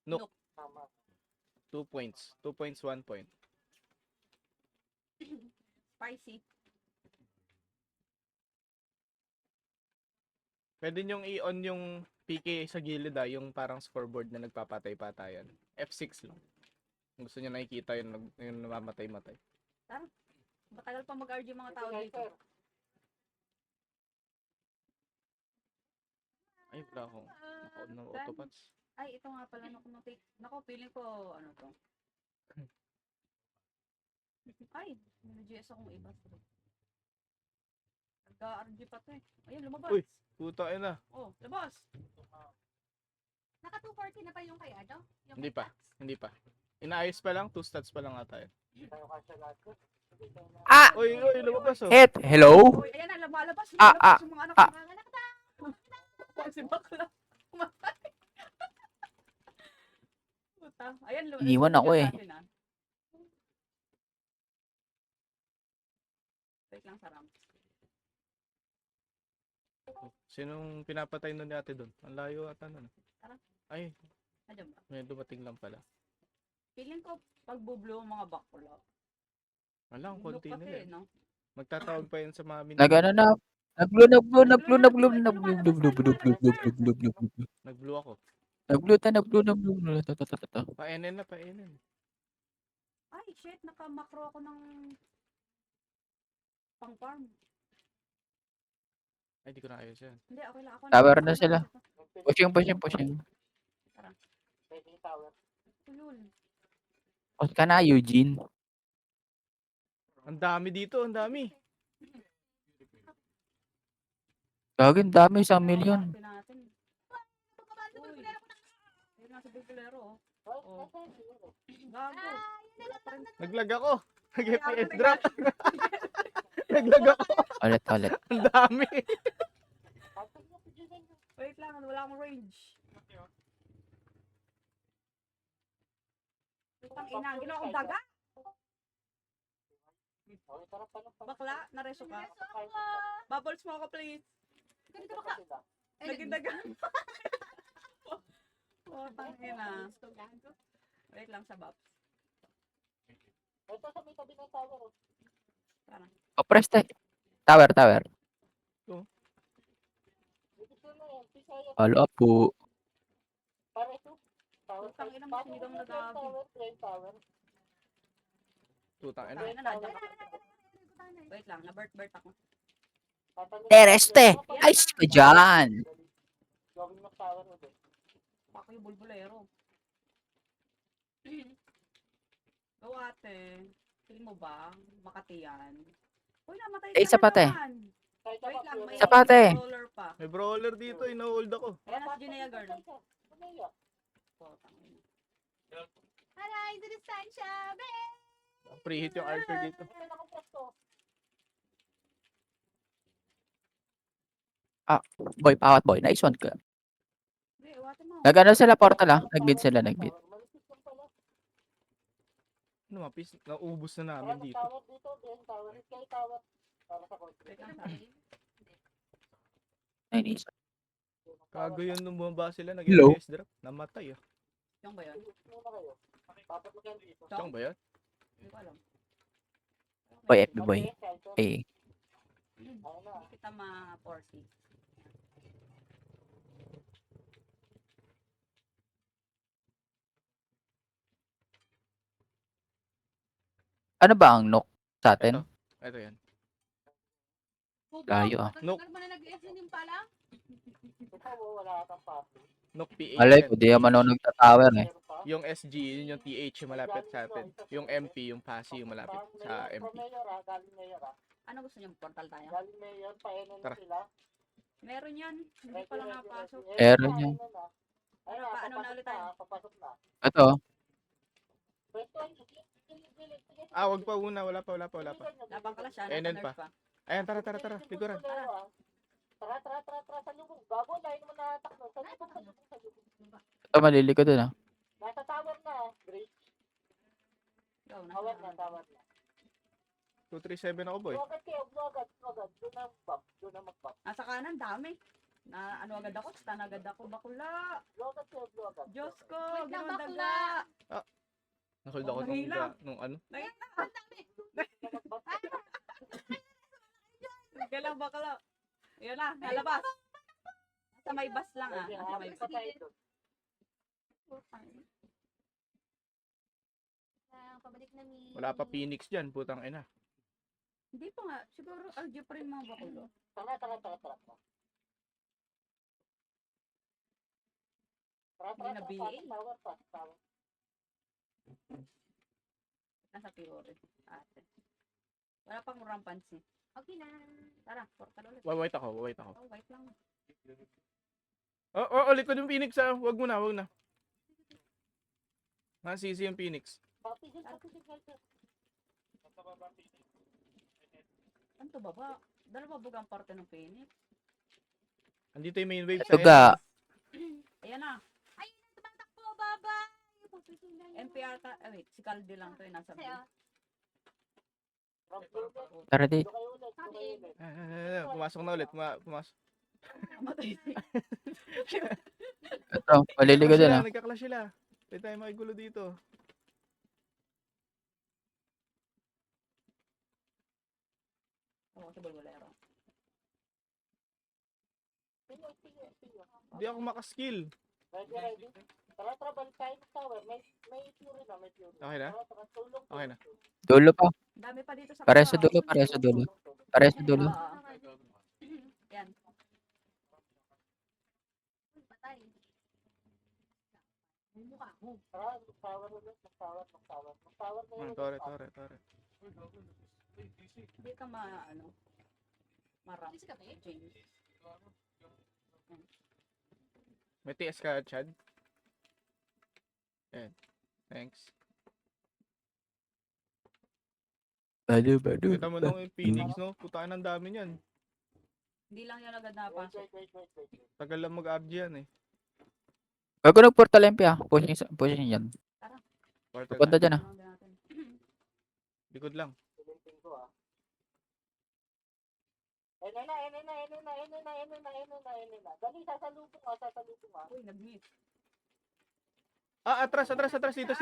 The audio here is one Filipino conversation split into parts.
Nook. Tama. 2 points. 2 points, 1 point. Spicy. Pwede nyong i-on yung PK sa gilid yung parang scoreboard na nagpapatay-patayan. F6 lang. Kung gusto nyo nakikita yung namamatay-matay. Matagal pa mag-RG mga tao dito. Ay, wala akong naka-on ng autopats. Ay, ito nga pala. Naku, feeling ko, ano to. Ay, may GS akong iba. Nag-RG pa to eh. Ayun, lumabas. Uy, puta na. Oh, labas. Naka 240 na pa yung kay ano? Yung Hindi kay pa. Tax? Hindi pa. Inaayos pa lang, 2 stats pa lang ata yun. Tayo kasi lahat ko. Ah! Uy, lumabas oh. Hit! Hello? Uy, ayan na, lumalabas. Ah, Lumalabas yung mga anak ko. Mga anak na! Si bakla. Kumatay. Puta. Ayan, Iniwan ako eh. Wait lang, sarang. Sinong pinapatay nun ni ate doon? Ang layo ata nun. Tara. Ay, Nandiyan ba? may dumating lang pala. Feeling ko, pag bublo ang mga bakla. Wala, ang Look konti kasi, nila eh. no? Magtatawag pa yun sa mga Nagano na. Nag-blue ako. Pa-NN na, pa-NN. Ay, shit, naka-macro ako ng pang-farm. Ay, di ko na ayos yan. Hindi, okay lang ako. Tower na Okay lang sila. ako. Pushing. Pwede yung tower. Ulul. O ka na, Eugene. Ang dami dito, ang dami. Gagawin, dami, 1,000,000. Ate natin. Uy. Ayun nga si Bigolero, oh. Oh. Gago. Wala pa rin. Naglag ako. Nag-FPS drop. Naglag ako. Ulit. Ang dami. Wait lang, wala akong range. Putang ina, ginawa akong daga. Okay, tara pa lang. Bakla, nareso ka. Bubbles mo ako, please. Ganito ba ka? Naging daga. Putang ina. Wait lang sa Babs. Ito sa may tabi ng tower. Tara. O, press tayo. Tower. Dito na yan. Pisaya. Follow up po. Para ito. Tower. Putang ina mo, sinigang na gabi. Tower. Tutang ina. Tangina na, nandiyan ka. Wait lang, na-bert ako. Tereste! Ayos ka dyan! Gawin mo tower ulit. Baka yung bulbulero. Go ate. Tingin mo ba? Makati yan. Uy, namatay ka Eh, na sapat eh. naman. Wait lang, may Sapat eh. roller pa. May brawler dito, ina-hold ako. Ayan na si Jinea girl. Putang ina. Aray, sa distansya, be! Preheat yung archer dito. Boy, pawat boy. Nice one ka. Hindi, iwatin mo. Nagano sila portal Nag-bid sila. Ano, mapis, naubos na namin dito. Tower dito. Tower. Kay tower. Para sa Wait lang, sorry. Nice. Kago yun nung bumaba sila, Hello? nag-FPS drop. Namatay ah. Yung ba yun? Papat mo yan dito. Siyang ba yan? Hindi ko alam. Boy, FB boy. Eh. Hindi kita ma-force. Ano ba ang knock sa atin? Ito yan. Layo ah. Nook. Tagal mo na nag-exit yung pala? Ikaw, wala kang papi. Nook PH Alay, yan. di naman ako nagta-tower eh. Yung SG, yun yung TH yung malapit sa atin. Yung MP, yung PASI yung malapit sa MP. Galing mayor ah. Ano gusto niyo? Portal tayo? Galing mayor, paenan Tara. sila. Meron yan. Hindi pa lang napasok. Meron yan. Ano, paano na ulit tayo? Papasok na. Ito. Ah, wag pa una. Wala pa. Labang kala siya. Enen Nasa pa. pa. Ayan, tara. Likuran. Tara. Sa lubong. Bago, lain mo na takbo. Sa lubong. Ito, malilikod dun ah. Nasa tower na. Great. Go, Tower na, nasa. tower na. 237 ako boy. Agad kayo, agad. Doon na mag-bump. Nasa kanan, dami. Na ano agad ako, stun agad ako, bakula. Blow agad sa'yo, blow agad. Diyos ko, Wait lang, ginawang bakla. daga. Nakold Oh, ako mahila. nung ano. Sige lang, bakla. Yun na, nalabas. Nasa may bus lang ah. Nasa may bus. Patay doon. Pabalik na mi. Wala pa Phoenix dyan, putang ina. Hindi pa nga, siguro RG pa rin mga bakulo. Tara. Tara. Hindi na BA. Tower, tower. Nasa Fiore. Ate. Wala pang rampansi. Okay na. Tara, portal ulit. Wait ako. Oh, wait lang. Ulit ko yung Phoenix ah. Wag mo na. Nasisi yung Phoenix. Papigil, helper. Ano to baba? Dalawa bugang parte ng Phoenix. Andito yung main wave. Tuga. Ayan na. Ayun na, tumatakbo, baba. Pupusulan na. NPR ka. Wait, si Caldi lang to yung nasa Sa'yo. blue. From blue, Tara di. doon kayo ulit. Pumasok na ulit. Pumasok. Namatay si. Ito, maliligo din ah. Nagka-clash sila. Hindi tayo makigulo dito. Oo, si Bulbolero. Sino. Hindi ako makaskill. Ready. Tara, balik tayo sa tower. May fury na. Okay na? Tara, tulong. Okay na. Dulo pa. Ang dami pa dito sa Pare sa baba. dulo, pare sa dulo. Pare sa dulo. Oo. Yan. Patay. May mukha mo. Tara, mag-tower ulit. Mag-tower na yun. Tore. Hindi ka marap. Alis ka ba eh? James. May TS ka, Chad? Ayan. Thanks. Badu. Kita mo nung yung Phoenix, no? Putaan ang dami niyan. Hindi lang yan agad napasok. Wait. Tagal lang mag-RG yan eh. Bago nag-portal MP ah. Pushing yan. Portal Pupunta na. dyan ah. Ano din natin? Likod lang. Silinting ko ah. Ayun na. Dali, sasalubong ah. Uy, nag-meet. Atras dito.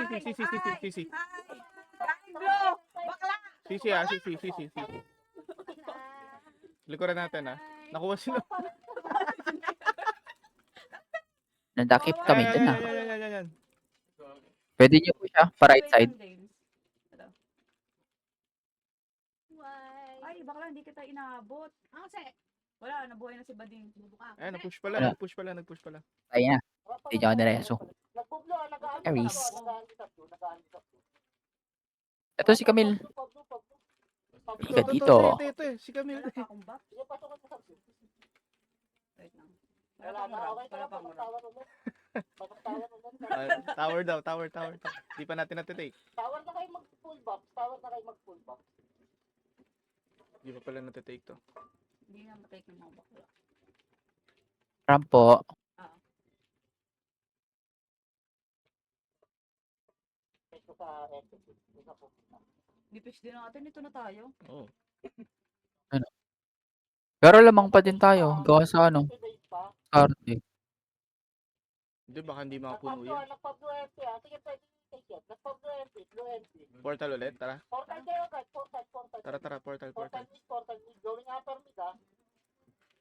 Sisi. Galing blue! Bakla! Sisi ah, sisi. Likuran natin ah. Nakuha sila. Nadakip kami dyan ah. Yan. Pwede nyo po siya, pa right side. Why? Ay, bakla, hindi kita inaabot. Ang kasi. Wala, nabuhay na si Bading. Bubuka. Ayan, nag-push pala. Tayo na. Hindi niya ako nireso. Nagpublo ah, Aris. nag-aandi sa blue. Ito si Camille. Ika dito. Ito eh. Si Camille. Wala pa akong buff. Sige, pasok ka sa blue. Wait lang. Wala pang rub. Tower ulit. Tower. Di pa natin natitake. Tower na kayo mag-full buff. Di pa pala natitake to. Hindi na matake ng mga bakla. Rampo. Ito sa exit. Isa po. Nipis din natin, ito na tayo. Oo. Pero lamang pa din tayo. Gawa sa ano. Karte. Hindi, baka hindi makapuno yan. Nagpa-blue entry ah. Sige, pwede take yan. Nagpa-blue entry. Portal ulit, tara. Portal kayo agad. Portal. Tara, portal. Portal mid. Going upper mid ah.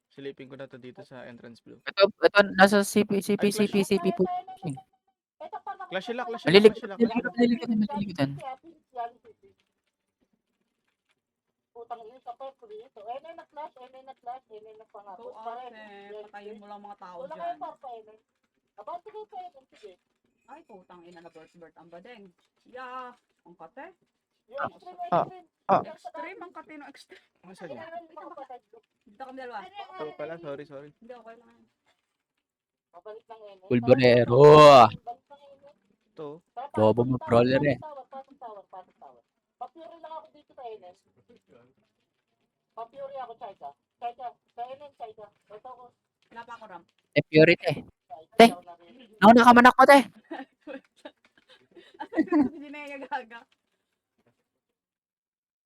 Silipin ko na to dito sa entrance blue. Ito, nasa CP po. Ito pa na. Clash sila. Malilikutan. Putang ina sa pet dito. Enay na flash. Nagpangapos. So, ate, patayin mo lang mga tao Wala kayo dyan. pa enay. Abang sige pa enay. Sige. Ay, putang ina na birth ang badeng. Yeah, ang kate. Yung Extreme ang kate no extreme. Ano sa niya? Dito kami dalawa. Ito pala, sorry. Hindi, okay lang. Mabalik lang enay. Bulbolero. Balik lang enay. Ito. Bobo mo brawler eh. Pasok tower. Papuri lang ako dito sa NS. Papuri ako, Chaika. Sa NS, Chaika. Ito ako, Wala pa ako ramp. Purity. Chaika. Eh. Ako nakamanak ko te. Hindi na yung gaga.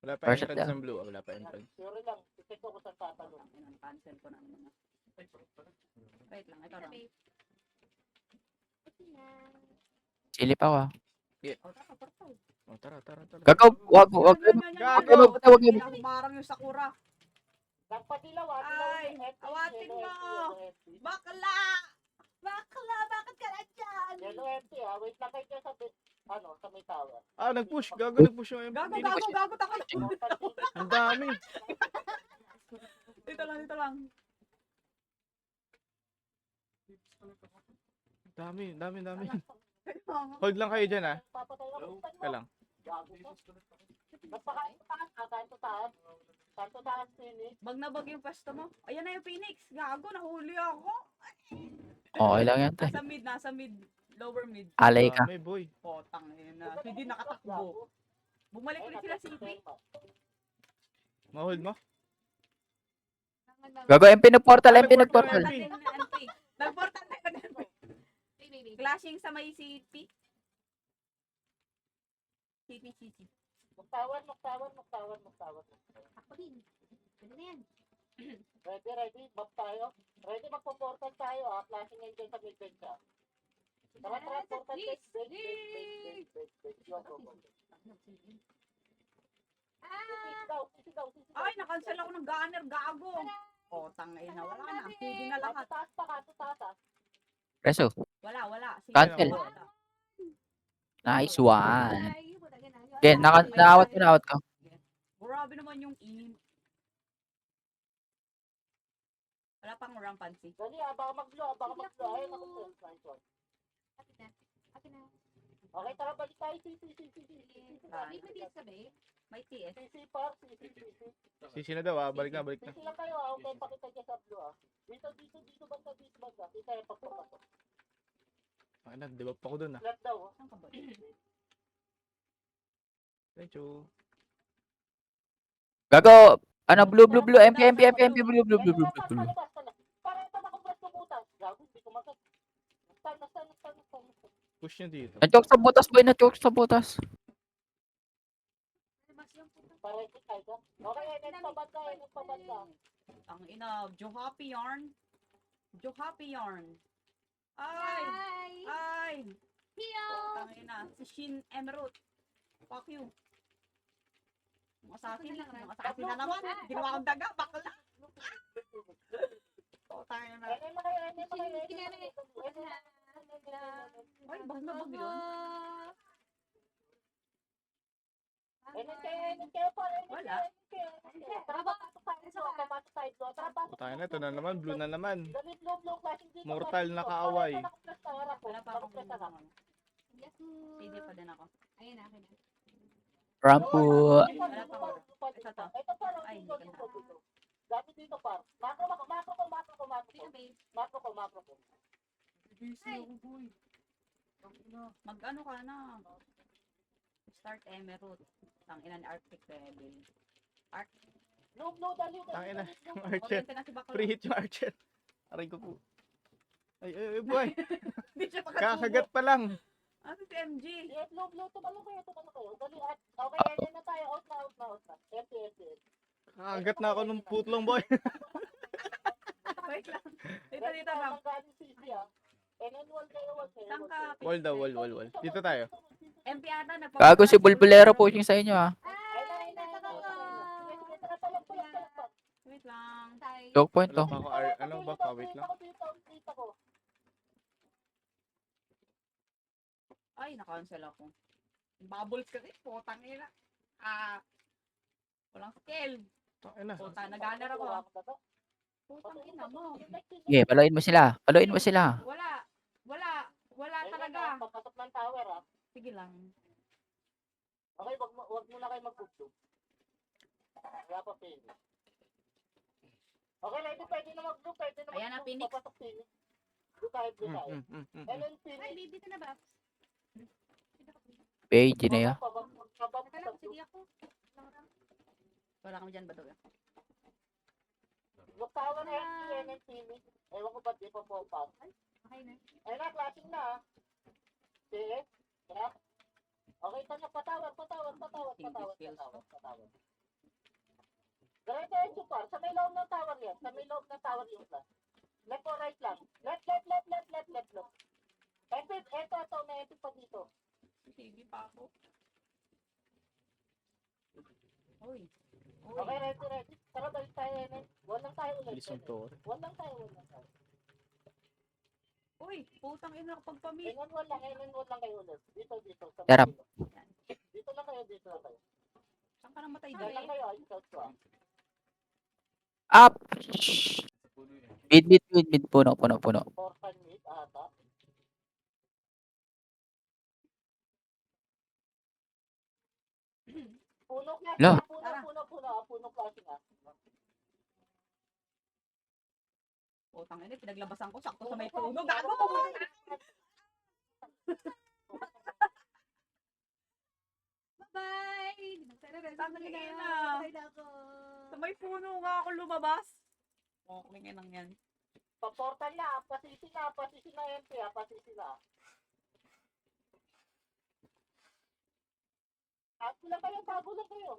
Wala pa First entrance down. ng blue. Wala pa entrance. Puri lang. Ito ko sa tatanong. Cancel ko na naman. Wait lang, ito lang. Silip ako ah. Oh, tara, portal. Oh, tara, tara, tara. Gago, wag Yan, kayo yan, yan, yan, Gago! yan. magpunta, wag kayo. Humarang yung Sakura. Nagpadilaw, Ay, awatin mo. Bakla! Bakla, bakit ka nandyan? Yellow empty ha. Wait lang kayo dyan sa, sa may tower. Ah, nag-push. Gago, nag-push yung Gago, MP. gago, gago, takay. Ang dami. Dito lang, dito lang. Dami, dami, dami. Kailangan. Hold lang kayo dyan, ah. Papatay ako. Ka lang. Gago ka. Nagpakain sa taas. Kanto taas. Kanto taas, Phoenix. Bag na bag yung pwesto mo. Ayan na yung Phoenix. Gago, nahuli ako. Okay lang yan, te. Nasa mid. Lower mid. Alay ka. Dami, boy. Potang na. Hindi nakatakbo. Bumalik ulit sila CP. Ma-hold mo? Gago, MP nag-portal, MP Nag-portal. nag-portal. Nagportal na yun, NP. Clashing sa may CP. CP. Magtawan. Ako din. Pwede na yan. Ready. Map tayo. Ready, magpo-portal tayo ha. Flashing ngayon dyan sa mid-bench ha. Tara, portal. Bench. Sisi daw. Ay, nakancel ako ng gunner. Gago. Potang na. Wala na. Sige na lahat. Taas pa ka. Taas. Reso, Wala. Sige, Cancel. wala. nice one. Ay, puta ka na. Okay, naawat ko. Grabe naman yung in. Wala pang rampancy. Dali ha. Baka mag-blow. Ayun ako. Nice one. Akin na. Akin na. Okay, tara, balik tayo. Sisi. Sabi mo din sabi. May TS. Sisi par. Sisi na daw, ah. Balik na. Sisi lang kayo ha. Okay, pakita dyan sa blue ha. Dito, banda. Kita yung pagpapasok. Ay na, di ba pa ko dun, ah. Flat daw ha. Saan ka ba? Thank you. Gago, ano, blue, MP, blue. Para ito nakapras ng butas. Gago, hindi ko magat. Nastan. Push nyo dito. Nag-choke sa butas, boy, nag-choke sa butas. Mas yung puta. Para ito tayo. Okay, NS pabanda. Ang ina, Johappy yarn. Ay! Hi. Heal. Ang ina, si Shin Emerald. Fuck you. Yung assassin na naman. Ginawa akong daga, bakla. Potang na. NS kayo. Ay, bag na bag yun. NS kayo pa. Wala. Tara, papasok tayo. Putahin na, ito na naman. Blue na naman. Dali, blue, flashing dito. Mortal na kaaway. Wala pa akong Yahoo. PD pa din ako. Ayun na, akin na. Rampo. Wala pa ako. Ito to. Ito pa. Ay, hindi ka na. Dami dito pa. Makro ko. Makro ko. Mag-ano ka na. Start Emerald. Ang ina ni Arctic Rebel. Blue, dali. Tangin na, yung archer. Oriente na si Bakla. Free hit yung archer. Aray ko po. Ay, boy. Hindi siya Kakagat pa lang. Ano si MG? Yes, blue, tumalo kayo. Dali, okay, yan na tayo. Out na. Empty. Kakagat na ako ng putlong, boy. Wait lang. Dito lang. NN1 kayo. Saan ka? Wall daw, wall. Dito tayo. MP ata nagpa- Gago si Bulbulero pushing sa inyo, ah. Ay, nasa ka. Wait lang. Tay. Choke point Wala to. pa ako, ano ba pa? Wait lang. Ay, nakancel ako. Bubbles kasi. Potang ina. Walang skill. Tangin na. Puta, nag-gunner ako. Putang ina mo. Okay, paluin mo sila. Wala talaga. Papasok ng tower ha. Sige lang. Okay, wag muna kayo mag-gugdo. Wala pa pin. Okay, pwede na mag-blue. Ayan na, Phoenix. Papasok Phoenix. Blue tayo. NN Ay, Phoenix. dito na ba? Page na ya. Akala ko sige ako. Wala kami dyan ba daw? Look tower NN Phoenix. Ewan ko ba't di pa po pa. Okay na. Ayun na, flashing na ha. Sige. Tara. Okay, tanga, patawad. Diretso yung par. Sa may loob ng tower yan. Sa may loob ng tower yung flash. Left or right lang. Left, left, left, left, left, left, left. Eto, may eto pa dito. Sige pa ako. Uy. Uy. Okay, ready. Tara, balik tayo, Enen. Walang tayo ulit. Bilis ng tore. Walang tayo. Uy, putang ina pagpamit. Enen, wala kayo ulit. Dito. Sa Yarap. dulo. Dito lang kayo. Saan ka namatay Diyan lang dali? kayo, ayos out ko. Up! Mid. Puno. Portal mid, ata. Puno klase Lo. puno klase nga. Putang ina, pinaglabasan ko sakto sa may puno. Gago ko muna. Bye! Tangin na. Patay ako. Sa may puno nga ako lumabas. Okay nga lang yan. Paportal na, pasisi na MP, pasisi na. Bago lang kayo.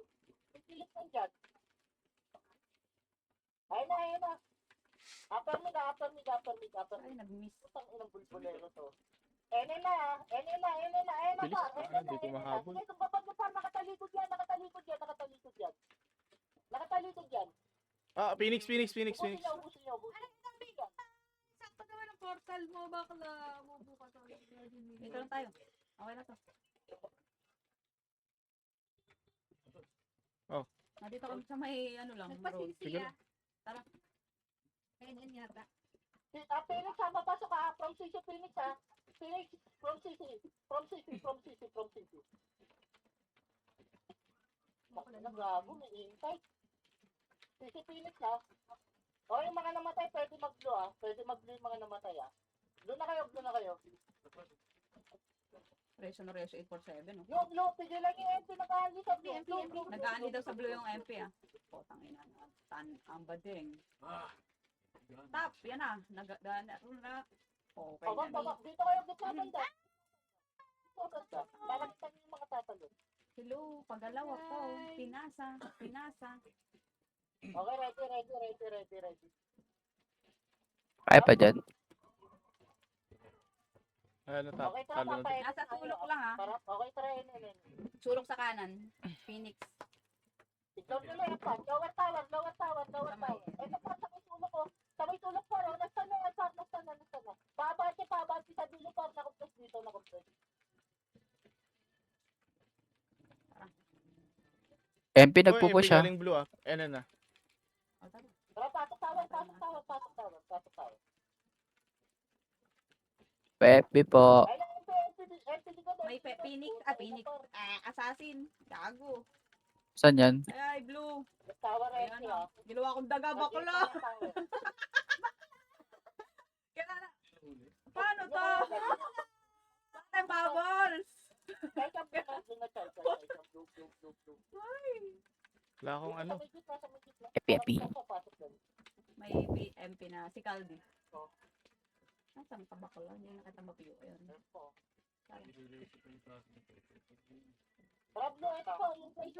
Pipilit lang dyan. Ayun na. Upper mid. Ay, nag-miss. Putang inang bulbulero to. Ene na. Bilis Par. na, hindi ko mahabol. Sige, tumpapag mo par, nakatalikod yan. Nakatalikod yan. Ah, Phoenix. Ubusin niyo. Sakto naman ang portal mo, bakla. Bubukas ako. Dito lang tayo. Okay na to. Oh. Nandito kami sa may ano lang, road. Nagpasisi Sige ah. lang. Tara. Ayun yata. Phoenix ha, papasok ka. From CC Phoenix ha. Phoenix, from CC. Nagago, may intay. CC Phoenix ha. O, yung mga namatay, pwede mag-blue ha. Pwede mag-blue yung mga namatay ha. Blue na kayo. Resyo 847, no? Blue, pigilan yung MP nag-aali sa blue. MP. Nag-aani daw sa blue yung MP, ah. Putang ina na. Ang bading. Tap, yan na. Okay na. Dito kayo, gitna banda. Lalakitan yung mga tatalo. Hello, pagalaw ako. Pinasa. Okay, ready. Kaya pa dyan. Ano Okay, tara, talo na. papayin. Nasa sulok lang, ha. Okay, tara, Enen. Sulok sa kanan. Phoenix. Ikaw nila yung pan. Lower tower. Ito pa, sa may tulog ko. Sa may tulog pa, nasaan na. Pabati sa dulo pa. Nakumpres dito. MP Uy, nagpo-push siya. galing blue ah. Enen na. O, tara. Tara, pasok tower. FB po. Ay, MP ko. May Phoenix. Phoenix. Assassin. Gago. Saan yan? Ay, blue. Tower Ayan MP na. ha. Ginawa akong daga, bakla. Kailangan. Paano to? Bakit bubbles? Kahit ang blue na child. Wala akong ano. FB. May MP na. Si Caldi. Nasaan ka bakla? Hindi na kita mapiyo. Ayan. Rablo, ito po. Yung place.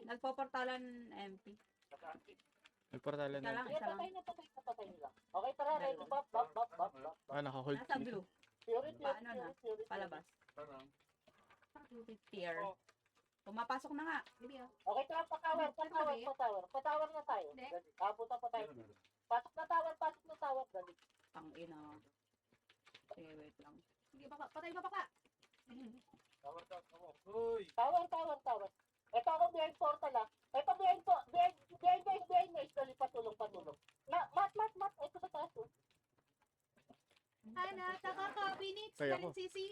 Nagpoportalan MP. Nagportalan Isa lang, na. isa lang. Patay nila. Okay, tara, ready. Bop. Ah, naka-hold. Nasa blue. Theory. Palabas. Tier. Pumapasok na nga. Okay, tara, pa-tower na tayo. Kapunta pa tayo. Pasok na tower, dali. Ang ina. Sige, wait lang. Sige, patay ka baka. Tower. Ito ako behind portal ah. Ito behind guys. Dali, patulong. Mat. Ito sa taas oh. Ana, taka ka, Phoenix. Kaya Galing ko. sisi.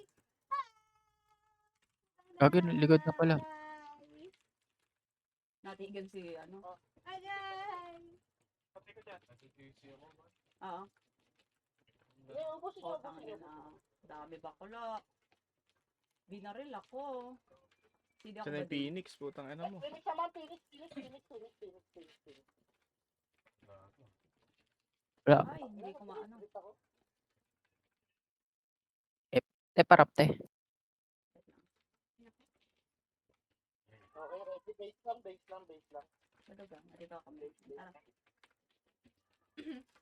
Gagi, likod na pala. Natigan si ano. Agay. Oo. Ubusin Oh, niyo. tangin na. Dami bakla. Binaril ako. Hindi ako Saan na yung bading. Phoenix? Putang ina mo. Phoenix naman, Phoenix. Wala. Ay, hindi ko maano. Parap te. Okay, ready. Base lang. Madaga, nandito kami. Tara.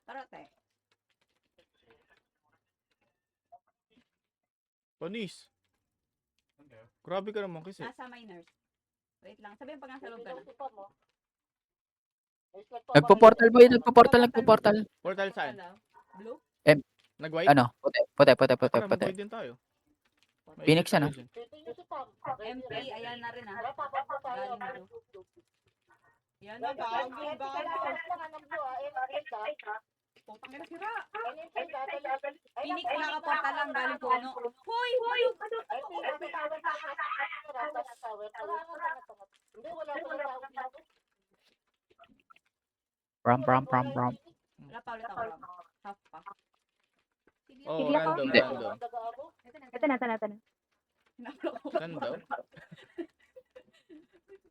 Tara, te. Panis. Grabe ka naman kasi. Nasa minors. Wait lang. Sabihin pag nasa loob ka na. Nagpo-portal boy, nagpo-portal. Portal saan? Blue? Nag-white? Ano? Puti. Tara, mag-white din tayo. Phoenix, ano? MP, ayan na rin ah. Tara, papunta tayo. Galing blue. Yan na, gago. Putang ina sira. Phoenix nakakaporta lang galing puno. Hoy! Balog! Ram. Wala pa ulit ako ram. Half pa. Oh, Sige ako. random, Hindi. random. Ito na. Hinaplo ko. Saan daw?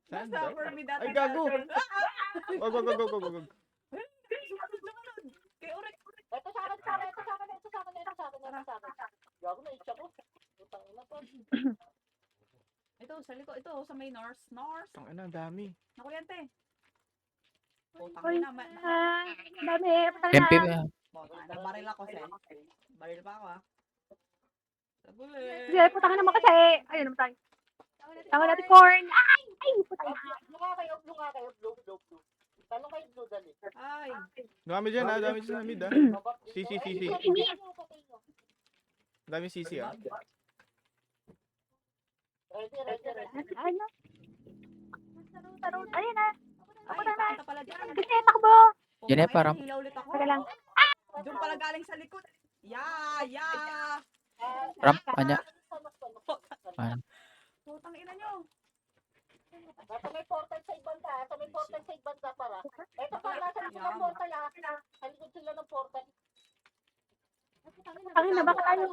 Saan Nasa daw? for me dati. Ay, gago! Ah! Wag. Sumunod. Kay Urek. Ito sa akin. Gago na itcha ko. Putang ina to. Ito, sa likod. Ito, sa may north. North. Tang ina, dami. Nakuryente. Putang Uy, ina. dami. MP, Nabaril ako, Sen. Baril pa ako, ah. Sabuli. Sige, putangin naman kasi. Ayun naman tayo. Tawag natin corn. Ay, putangin. Blue nga kayo. Blue. Tanong kayo blue dali. Ay. Dami dyan ha, dami dyan sa mid ha. Babak dito. CC. Patay nyo. Dami CC ha. Ready. Ano? Ayun na. Ay, papunta pala dyan. Gusto niya takbo. Yan eh, parang- Hila ulit ako. Teka lang. Doon pala galing sa likod. Yeah. Ram, anya. Ano? Putang ina nyo. Nasa may portal sa ibanda para. Ito pa, nasa likod ng portal ha. Sa likod sila ng portal. Putangin na, baka tayo.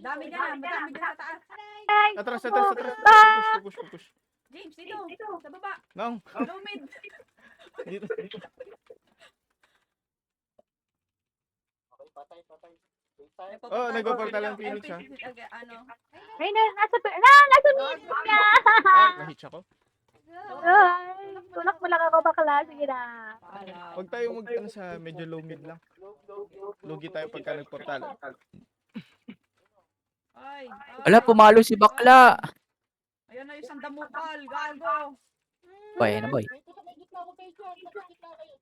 Dami dyan, madami dyan sa taas. Ay, Atras. Push. James, dito. Sa baba. Nang, Low mid. dito. Okay, patay. May Oh, pupunta- nagpaportal ang Phoenix, MP, ha? Ano? ayun na, nasa mid niya. Ah, nahit ako. Ay, tulak mo lang ako bakla. Sige na. Pala. Huwag tayo ano sa medyo low mid lang. Lugi tayo pagka nagportal. Ay. Ala, pumalo si bakla. Ayan na yung sandamukal. Gago. Boy, ano boy? Dito sa may gitna ko kayo dyan. Sa may gitna kayo.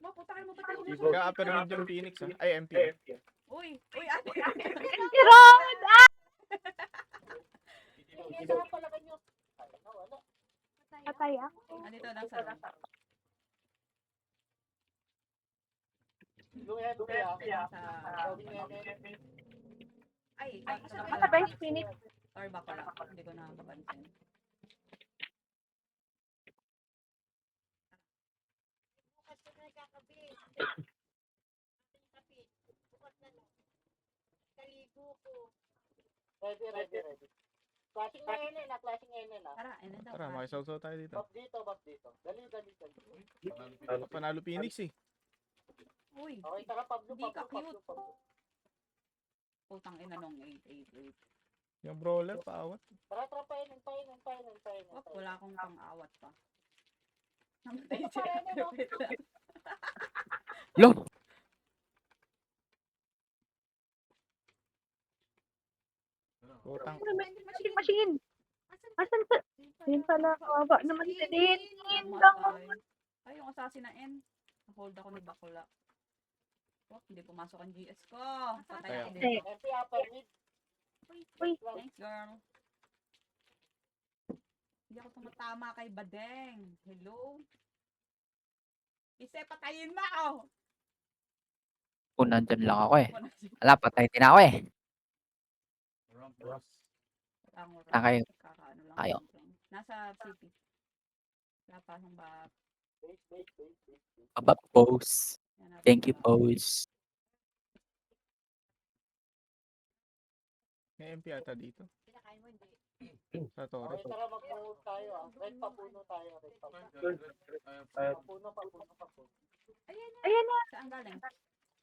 Putakin mo pa tayo. Ka-upper mid yung Phoenix ha. Ay, MP. Uy, ate. Si Ron! Saan pala kanyo? Wala. Patay ako. Andito lang sa room. Blue head kaya. Sa... Ay, isa Nasa pala. bench Phoenix. Or ba pala? Hindi ko nakakapansin. Ready. Clashing NN na. Tara, ano daw? Tara, makisawsaw tayo dito. Bab dito. Dali. Panalo Phoenix eh. Uy, Okay, tara Pablo. Hindi ka cute. putang ina nung 888. Yung brawler, paawat. Tara, painin. Wap, wala akong pang-awat pa. Namatay Ito siya. pa rin, no? Wait lang. Lo, Putang. Machine. Asan sa... Ayun pala, kawawa naman si Din. Namatay. Ay, yung assassin na N. Hold ako ni Bakula. Wap, hindi pumasok ang GS ko. Patay Kaya- ako dito. MP upper mid. Uy, Thanks, girl. Hindi ako tumatama kay Badeng. Hello? Ise, patayin mo ako! kung nandyan lang ako eh. Wala si Ala, patay din ako eh. Ang Ah, kayo. Kakaano lang. Kayo. Nasa city. Wala pa akong ba... Base. Aba, boss. Yan natin Thank you, ba- boss. May MP ata dito. Sa torre. Okay, tara mag-move tayo. Red papuno tayo. Papuno. ayan na. Saan galing?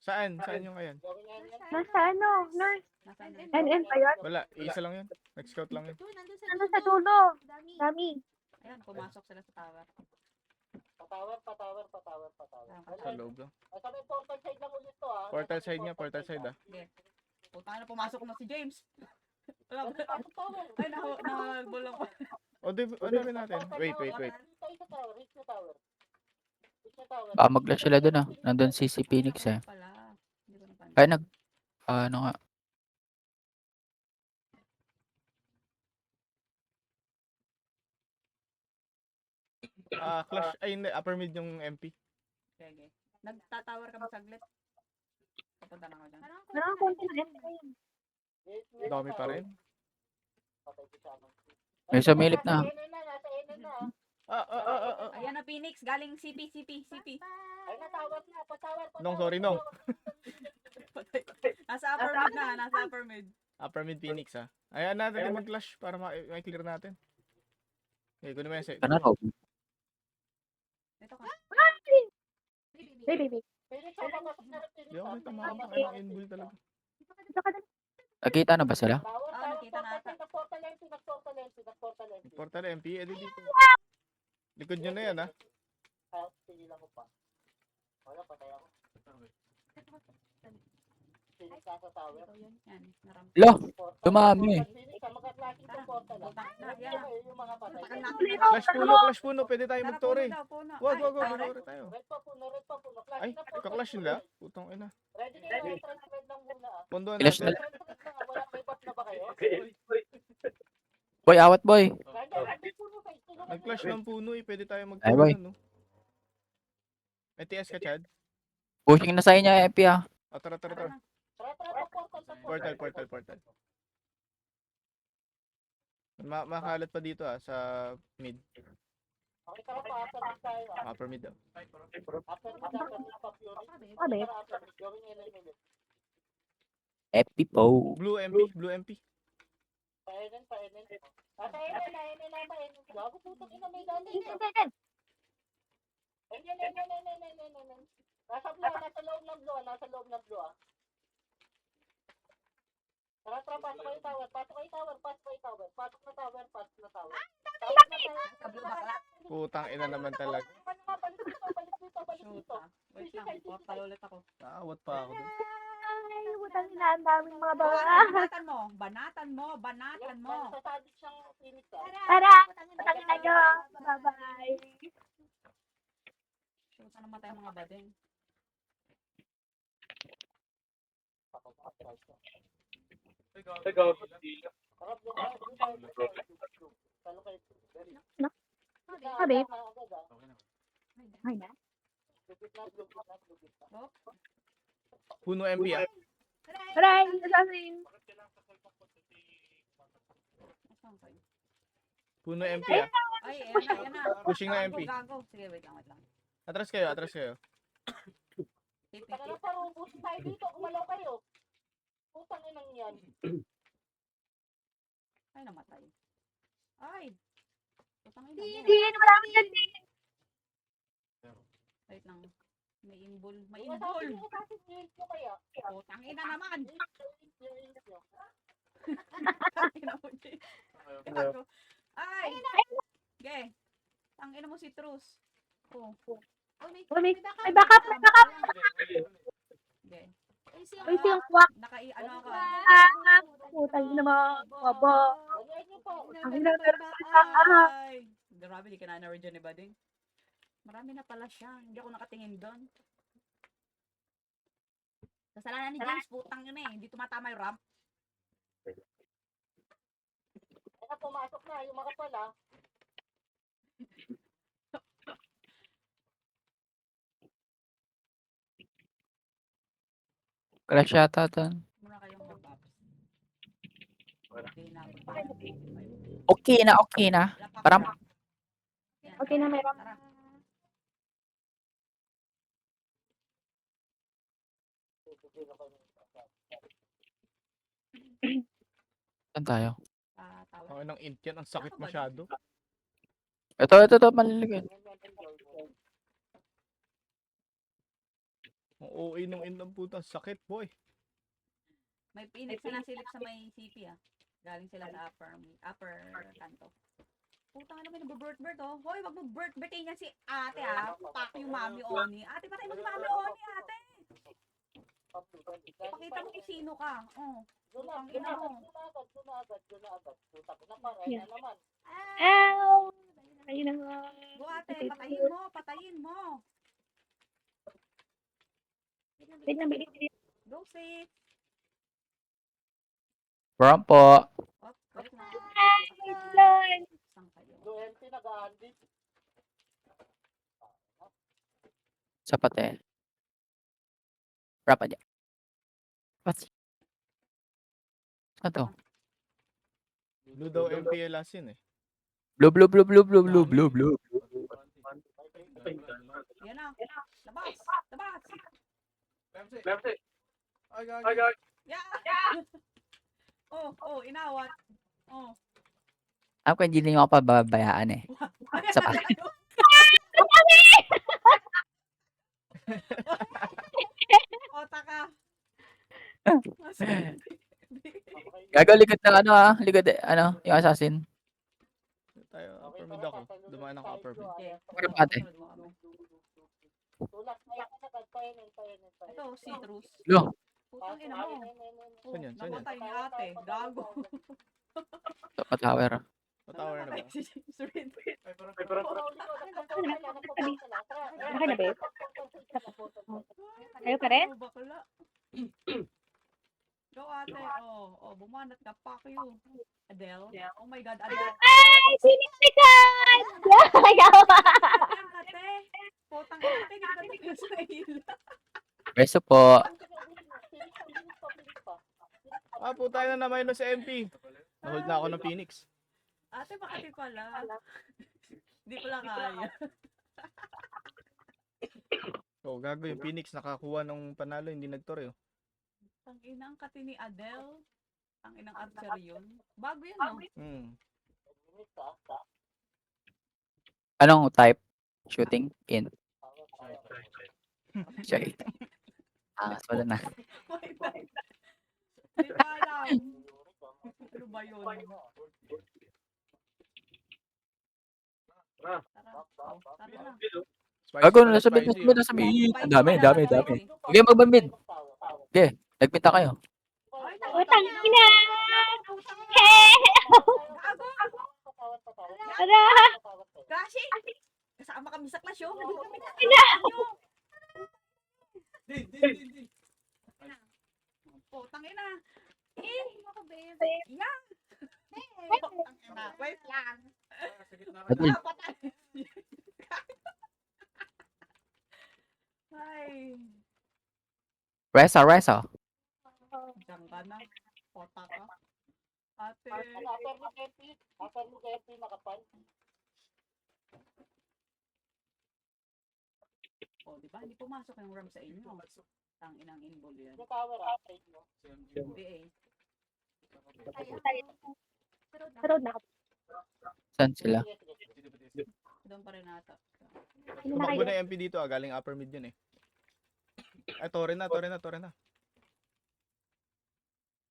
Saan? Saan yung ayan? Gawin nga yan. Nasa ano, nurse. Nasaan din? NN pa yun? Wala, isa lang yun. Nag-scout lang yun. Nandun sa dulo. Dami. Ayan, pumasok sila sa tower. Patawer. Ayan, Sa loob lang. Sa may portal side lang ulit to, ha? Portal side niya, portal side ah. Sige. Putang ina, pumasok na si James. Wala ba? Pasok tower. Ay, nahabol ako. O, ano rin natin? Wait. Ito sa tower. Reach na tower. Reach na tower. Baka mag-flash sila dun ah. Nandun si Phoenix eh. Pala. Hindi ko napansin. Ay, ano nga. Clash, ay hindi, upper mid yung MP. Sige. Nagtatower ka ba saglit? Papunta na ako dyan. Parang konti na rin. Dami pa rin. May sumilip na. Nasa ene na. Ayan na, Phoenix. Galing CP. Ay, natawag na. Patawar. Nong, sorry, Nong. Nasa upper mid na. Nasa upper mid. Upper mid Phoenix ha. Ayan natin yung mag-clash para ma-clear natin. Okay, kunin mo yan. Ano no? Ito ka. Baby. Phoenix, papasok na rin Phoenix. Hindi ako may tamaan pa kayo ng inbull talaga. Nakita na ba sila? Tower, nakita na ata. Nag-portal MP. Portal MP, edi dito. Likod nyo na yan ha. Ah, sige lang ko pa. Wala, patay ako. Phoenix nasa tower. Yan. Naram. Lo! Portal. Dumami. Phoenix, mag-clashing sa portal. Putang ina. Yan. Yung mga patay. Tagal natin. Clash puno. Pwede tayo Tara, mag-tore. puno daw, puno. Wag, Ay, mag-tore tayo. Red pa puno. Ay, ika-clash nila. Putang ina. Ready kayo, entrance red lang muna. Pondoan Clash natin. na- Entrance red lang, wala, may buff na ba kayo? Boy, awat boy. Ready, puno kayo, tulungan Nag-clash nyo. ng puno eh. Pwede tayo Ay, boy. mag-tore no. May TS ka, Chad? Pushing na sa inyo, MP ah. Tara. Tara, portal sa Portal. Makalat pa dito sa mid. Okay, tara pa, after mid tayo. Upper mid daw. After mid pa, Fury. Sabi. Tara, after mid, gawin nyo lang ulit. MP po. Blue MP. Paenen. Nasa enen. Gago putang ina, may dali. Enen. Nasa loob ng blue ah. Tara, pasok kayo tower. Pasok na tower. Kablo bakla. Putang ina naman talaga. Balik dito. Shoot ah. Wait lang. Portal ulit ako. Naawat pa ako dun. Ay, butang ina, ang daming mga bawa. Banatan mo. Sasabi siyang Phoenix ah. Tara, butang ina nyo. Bye-bye. Shoot na naman tayo mga bading. Sabi. Ay na. Puno MP ah. Aray, assassin. Nasaan kayo? Puno MP ah. Ay, ayan na. Pushing na MP. Gago. Sige, wait lang. Atras kayo. TP. Tara na parubos tayo dito, kumalaw kayo. Putang inang yan. Ay, namatay. Ay! Putang ina mo. Din, marami yan din. Wait lang. May inbol. Sabi niyo sa akin, heal nyo kaya. Putang ina naman. Heal nyo. Ina mo, Jay. Gago. Ay! Ge. Tangina mo si Trus. Oh. May backup. Ge. Ay, siyang kwak. Ano ako? Putang ina mo. Bobo. Ano nyo po? Ang ina Ay! Grabe, di ka na na-origin ni Bading. Marami na pala siya. Hindi ako nakatingin doon. Kasalanan ni James, putang ina eh. Hindi tumatama yung ramp. Kaya pumasok na, yung mga pala. Clash yata dun. Muna kayong mag-ups. Okay na. Parang- Okay na, meron. Tara. Saan tayo? Tawa. Ang inang int yan, ang sakit masyado. Ito, maliligid. Ang OA nung int ng puta, sakit boy. May Phoenix na nasilip sa may CP ah. Galing sila sa upper kanto. Putang ina, may nag-bird oh. Hoy, wag mo bird-bird niya si ate ah. Pak yung Mami Oni. Ate, patay mo si Mami Oni, ate. Pakita mo kung sino ka. Oh. Yun na, Ang yun ina na mo. agad, yun na agad. Putak na pare na naman. Ow! Ayun na nga. Go ate, patayin mo, patayin mo. Wait lang, bilis. Go sis. From po. Oh, wait lang. Lord! Saan kayo? Yung empty nag-aandi. Sapat eh. Rapa dyan. What's ano to? Blue daw MPL last yun eh. Blue, blue, blue, blue, blue, blue, blue, blue. Yan na. Labas. Labas. Ay, gagi. Yeah. Oh, inawat. Oh. Alam ko hindi niyo ako pababayaan eh. Sa pa. Ota ka. Gago likod ng ano ah. Likod ano. Yung assassin. Tayo, upper mid ako. Dumaan ako upper mid. Okay. Parang ate. Sunod mo kami. Tulak na yan agad. Painin. Ito, citrus. Lo. Putang ina mo. Oh, Saan yan? Saan yan? napatay ni ate. Gago. Sa tower. Patower na ba? Napatay si Srin. Okay na, babe? Ayaw pa rin? Oh, bakla. Go ate. Oh, bumanat ka. Fuck you. Adele. Oh my God, Adele. Ay! Sinisikat! Ayaw! Ate, ang ate. Putang ina, ate. Hindi ka sa ila. Beso po. Ah, puta na naman yun sa MP. Nahold na ako ng Phoenix. Ate, Makati pala. Hindi pala kaya. Oh, gago yung Phoenix. Nakakuha ng panalo. Hindi nagtore. Oh. Tanginang kati ni Adele. Tanginang archer yun. Bago yun, no? Hmm. Anong type? Shooting? In. Shit. Angas wala na. Wait, hindi pa alam. Ano ba yun? Tara. Oh, tara na. Spicy Gago pala, nasa mid. spicy, Nasa mid. oh. Nasa mid. Spicy Ang dami. pala, Dami. spicy. Dami. Sige magbambid. Sige. Nagpinta kayo. Ay, Utang ina. ina! Gago! Ara! Gashi! Kasama kami sa clash, oh. Hindi kami Ina! Oh, tangina. Ako, babe. Yeah. Tangina. Wait lang. Adel. Patay. Ay. Resa. Diyan ka na. Pota ka. Ate. Upper mo MP nakapal. Oh, di ba? Hindi pumasok yung ram sa inyo. Tanginang inbol yan. Yung tower side mo. Hindi eh. Pero na. Saan sila? Doon pa rin ata. Tumakbo na yung MP dito ah. Galing upper mid yun eh. Ay, tore na.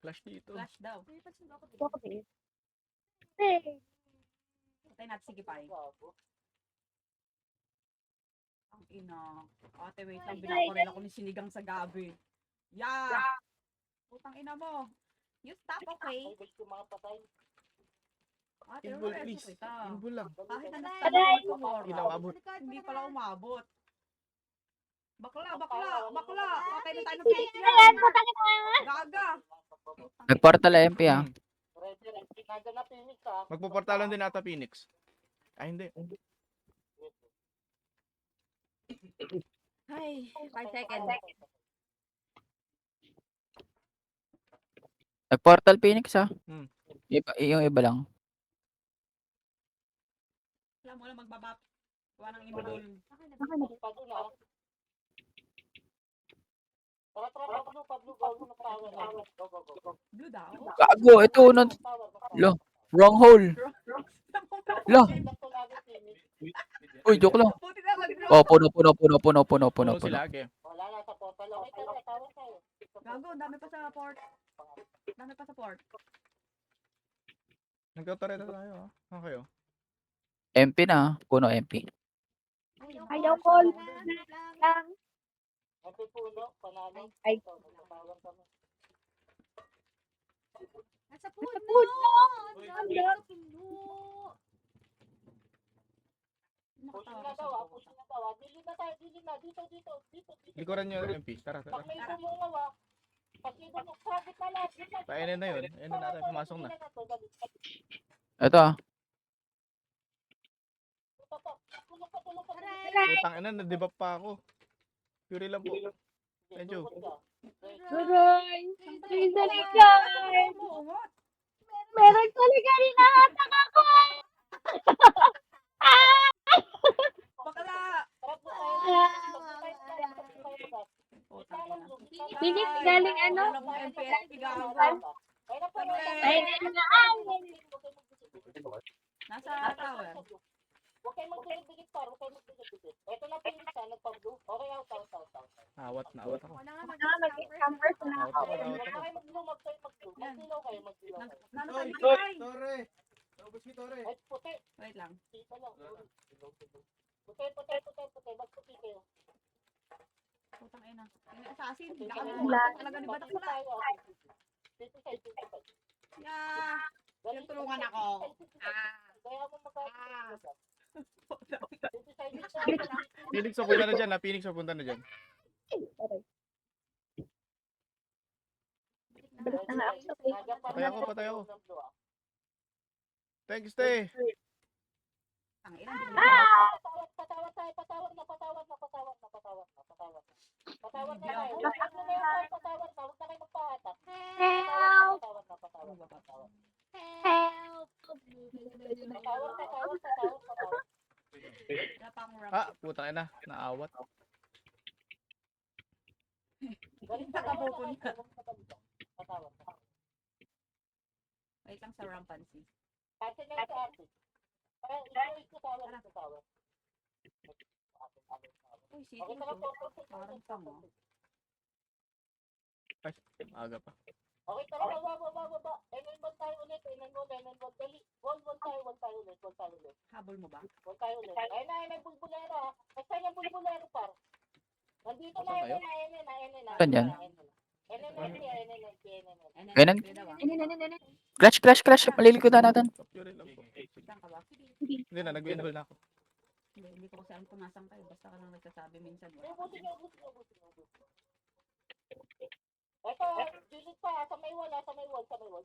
Flash dito. Flash daw. Okay. Patay natin si Gipay. Ang ina. Ate, wait lang. Binakorel ako ni Sinigang sa gabi. Yeah! Putang ina mo. You stop, okay? Ate, Invul, ano please. kita? Invul lang. Kahit na Aray! Ilaw abot. Hindi pala umabot. Bakla. Patay na tayo ng face Ayan, yan. putang ina! Gaga. Nagportal MP ah. Nandiyan na Phoenix ha. Magpuportalan din ata Phoenix. Ay, hindi. Ay, 5 seconds. Nagportal Phoenix ah. Hmm. Yung iba lang. Alam mo lang magbabap. Gawa ng inbol. Pablo na. Tara, Pablo, go mo ng tower. Go. Blue daw. Gago. Ito. Lo. Wrong hole. Lo. Uy, joke lang. Puti na mag-draw. Oh, puno. Puno sila. Okay. Wala na sa portal. Okay, tower tayo. Gago, dami pa sa port. Nagtotore na tayo ah. Okay oh. MP na. Puno MP. Ayaw ko lang. Ito puno, panalo. Ay. Ito, nagtatawag kami. Nasa puno! puno! Ang dami sa puno! Pushing na daw, pushing na daw. Dili na tayo, dili na. Dito, dito, dito, dito. Likuran nyo yung MP. Tara, tara. Pag may bumungaw, pag may bumungaw, sabit na lahat. Painin na yun. Ayun na natin, pumasok na. Ito ah. Tulong pa. Putang ina, na-debuff pa ako. Fury lang po. Medyo. Aray! Please, dali guys! Umot. Meron talaga rin nakatak ako! Bakla! Putang ina. Phoenix, galing ano? Wala mong MPS, bigaw. Ay, naan! Nasa tower. Huwag kayo magdikit-dikit par, huwag kayo magdikit-dikit. Ito na Phoenix nagpag-blue. Okay, out. Awat na, awat ako. Ako na nga Mag-campers na Awat ako. ako, awat Huwag ako. kayo mag-blue, mag-blue. Mag-dilaw kayo, mag-dilaw kayo. Nano tayo magkakay? Tore! Ubus ki, Tore! Ay, puti. Wait lang. Dito lang. Puti. Magputi kayo. Putang ina. Yung assassin. Puti Nakalimutan talaga ni Batak na. Dito side. Yeah. Galing tulungan ako. Kaya mo mag-blue. Dito side. Phoenix, papunta na dyan ha. Phoenix, papunta na dyan. Balik na nga ako. Patay ako. Thanks, te. Ang ina. Patawad tayo. Patawad na. Patawad na tayo. Patawad na. Huwag na kayo magpahatak. Help! Patawad na. Help! Patawad. Wala pa akong ramp. Ah, putang ina. Naawat. Galing Nakapupunta. Patawad. Wait lang sa rampancy. Kasi na sa atin. Patawad. Uy, city Okay, ko to. Parang tama. Ay, maaga pa. Okay, tara, baba. Enable tayo ulit. Enable. Dali. Wall tayo ulit. Habol mo ba? Ayun na, bulbulero ha. Saan yung bulbulero par? Nandito na, Saan kayo? na. Saan yan? NNP Ganun? daw ah. Crash. Malilikutan natin. Fury lang po. Saan ka ba? Hindi na, nag-enroll na ako. Hindi ko kasi alam kung nasan kayo. Basta ka lang nagsasabi minsan. Ubusin niyo. Ito, dilit pa, sa may wall.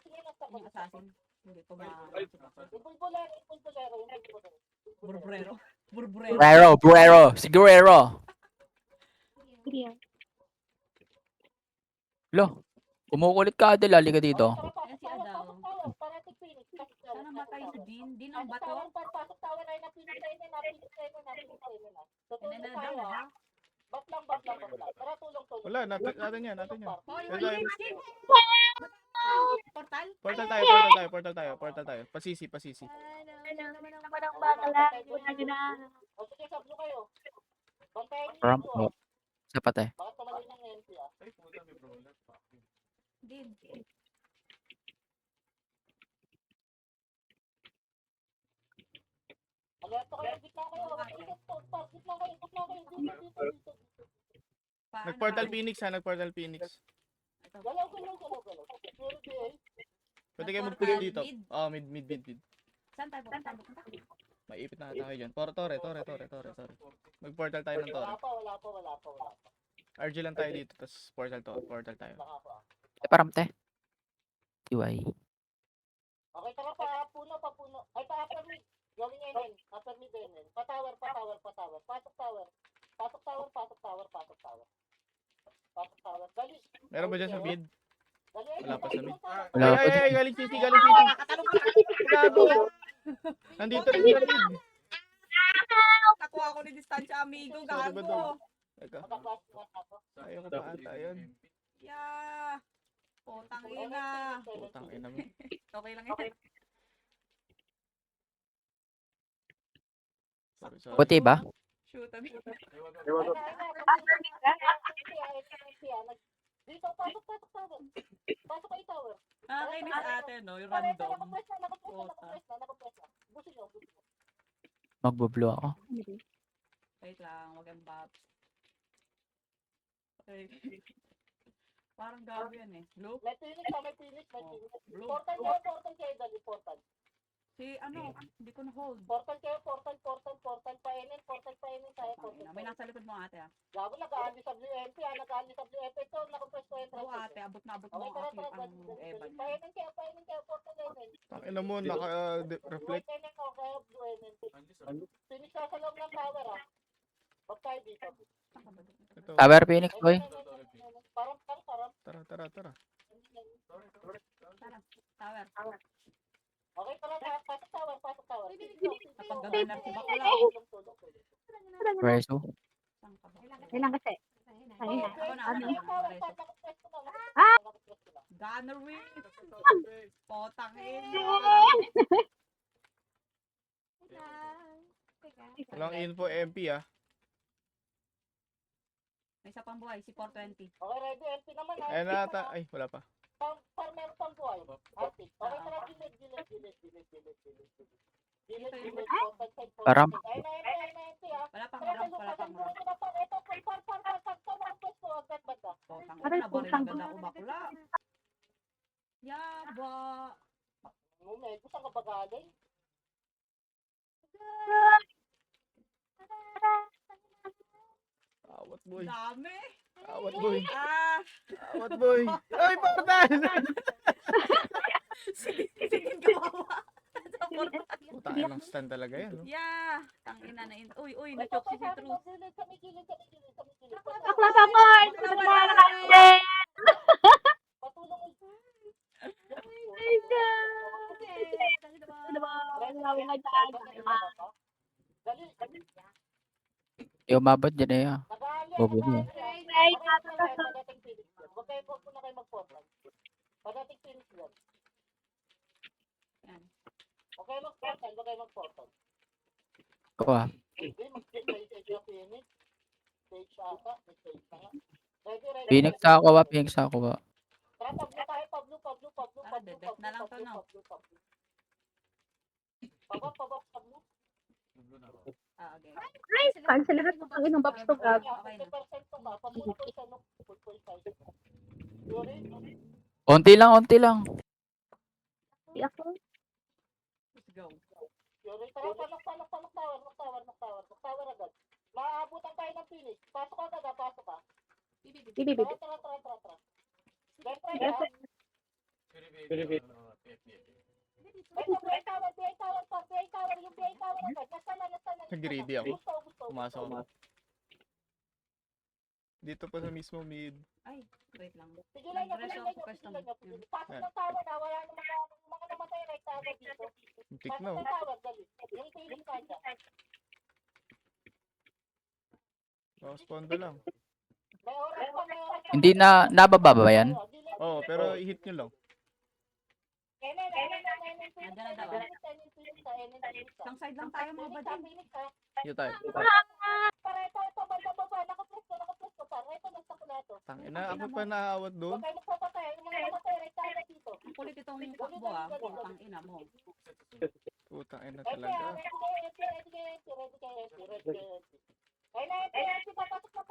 Sige na, sa Yung assassin. Hindi ko ma... yung bulbulero. Burbrero. Burrero. Si Guerrero. Lo. Kumukulit ka, Adel. Halika dito. Yan si Adao. Parating Phoenix. Sana matay si Dean. Dean ang bato. Pasok tawa na na Phoenix na. Tutulong NNL tayo daw ha. ah. Batlang. Tara, tulong. Wala, natin yan. Hoy, Wala, wala. wala. Portal? Portal tayo. Pasisi. Ano naman ang bakla? Guna. O sige, sablo kayo. Bantayan niyo Ramp ito. up. Sapat eh. Baka tumalin ng NP ah. Dean. Alerto kayo, gitna kayo. Gitna kayo. Dito. Paano? Nag-portal Phoenix ha, nag-portal Phoenix. Ito. Galaw. Security eh. Pwede kayo Nag-portal mag-push dito. mid. Oh, mid. Saan tayo pupunta? Maipit na tayo dyan. Tore. Mag-portal tayo ng Tore. Wala pa. RG lang tayo dito, tapos portal tayo. Baka pa. Paramte. Iway. Okay, tara pa. Puno. Ay, pa-upper mid. Gawin nyo yun. Upper mid din. Patower. Pasok tower. Dali. Meron ba dyan sa mid? Dali. Wala pa sa mid. Wala pa Ay, galing CC. Gago. Nandito rin sa mid. Nakuha ko ni distansya, amigo. Sorry ba Gago. daw? Teka, Magka-class na ako. ayaw ko pa ata yun. Yeah. Putang ina. Putang ina mo. Okay lang yan. Sorry. Puti ba? Shoot, amigo. Dito, pasok tower. Pasok kayo tower. Nakakainis ate, no? Yung random. Nakapress na. Busin nyo. Magbublo ako. Wait lang, wag ang bab. Okay. Parang gago yan eh. Blue? May Phoenix ha, may Phoenix, may Oh, Phoenix. blue. Portal kayo, dali, portal. Si ano, hindi ko na-hold. Portal kayo, portal painin, tayo, Tangina, may nasa likod mo ate ah. Gago, nag-aali sa WMP, nag-aali sa WMP. Ito, nakupress ko yung Oo ate, abot na abot mo Okay, ang tara, ang Evan. painin kayo, portal kayo. Tangina mo, naka-reflect. Painin ko, kayo, Phoenix ka sa loob ng tower ha. Huwag tayo dito. Ito. Tower Phoenix, boy. Parang. Tara. Tara, tower. Okay, tara, pasok tower. Napag-gaganar si bakla. Preso. Saan ka ba? Kailan kasi? Ako na, Mareso. Ah! Gunnery! Potang ina! Walang info MP ah. May isa pang buhay, si 420. Okay, ready, MP naman ha. Ayun na ata. Ay, wala pa. Meron pang buhay. Arctic. Okay, tara, gilid. Param. Ayun na, MP ha. Wala pang ramp, wala pang ramp. Ito, par. Potang Aray, ina, nabaril putang agad ako bakla. Yaba! Medyo saan ka ba galing? Awat boy. Dami! Awat boy. Ah! Awat boy. Ay, portal! Sige, kawawa. Sa portal. Putang inang stand talaga yan. No? Yeah! Tangina na in. Uy, na-choke si Citrus. Gilid. Bakla pa mo! Ito na mga nakakasya! Patulong mo. Ay, God! Ano ba? Ano nga dyan? Dali. Yung umabot dyan eh. ah. Bobo niya. Ay, Padating Phoenix yan. Huwag na kayo mag-portal. Padating Phoenix yan. Yan. Huwag kayo mag-portal. Ako ah. Hindi, mag-stage na Phoenix. Stage ata. May stage na nga. Ready. Phoenix sa ako ba? Phoenix sa ako ba? Tara, Pablo. Tara, dedet na lang to, no? Pablo. Ah, okay. Ay, cancel na ito. Ang inong babs to, gag. Okay na. 50% to ka. Pablo ko isa, no? Full size. Yuri, Onti lang. Di ako. Let's go. Yuri, tara, mag-tower agad. Maaabutan tayo ng finish. Pasok agad, pasok ka. Bibi. Tara. Left right, ha? Ito, BI tower, yung BI tower agad. Nasaan na. Nag-ready ako. Gusto. Pumasok ako. Dito pa sa mismo mid. Ay, wait lang. Pigilan niyo. Pasok Yan. ng tower, ha? Wala namang mga namatay right tower dito. Tik Pasok na oh. ng tower, dali. Yung feeling kanya. Spawn pa lang. May oras pa. Hindi na nababa ba yan? Oo, pero i-hit nyo lang. Nandiyan na daw. Isang side lang tayo mga badin. Hit tayo. Pareto, ito, banda, nakapress ko, pareto, nasa ko na to. Tangina, ako pa naaawat doon. Huwag kayo magpapatay, yung mga namatay, right tower dito. Ang kulit itong takbo ah. Putang ina mo. Putang ina Ready talaga. Ay na, papasok na.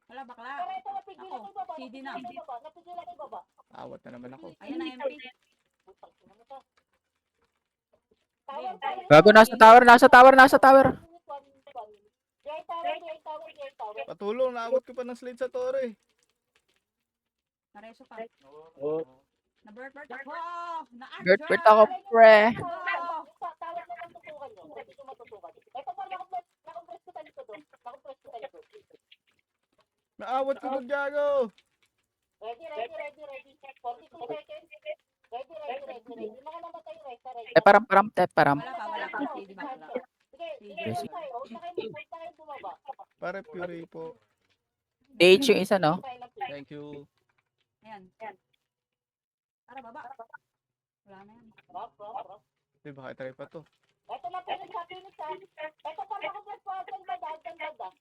Wala bakla. Pareto, napigilan Ako, kay baba. CD na. Napigilan kay baba. Awat na naman ako. Ayan na MP. Putang ina mo to. Tower. Gago, nasa tower. BI tower. Patulong, naawat ko pa ng slate sa tore. Nareso pa. Na-bird ako. Bird ako, pre. Tower na matutukan nyo. Pwede nyo matutukan. Ito pa, nakapress ko sa likod. Naawat ko maggago. Ready. 42 seconds. Ready. Yung mga namatay, right. Param. Wala pa. CD bakla. Sige, tayo. Huwag na kayo bumaba. Pare pure po. DH yung isa, no? Thank you. Ayan. Tara, baba. Wala na yan. Rock. Di ba, try pa to. Ito na Phoenix ha. Ito pa nakapress ko hagdan banda.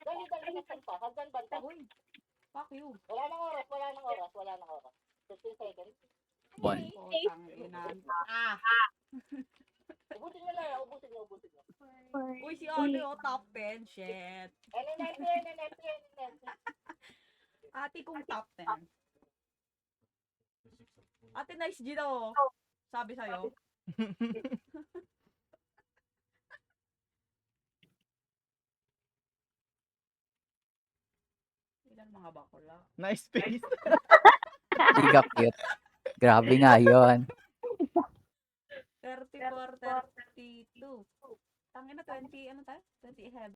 Dali nasan pa. Hagdan banda. Uy. Fuck you. Wala nang oras. 15 seconds. One. Putang ina. Ah. Ubusin nyo lang, ubusin nyo. Uy, si Ate, oh, top 10. Shit. NNP. Ate kong top 10. Ate, nice G daw. Sabi sa'yo. Ilan mga bakula? Nice face. Hindi ka cute. Grabe nga yun. 34, 32. Tangina, 20, ano tayo? 27.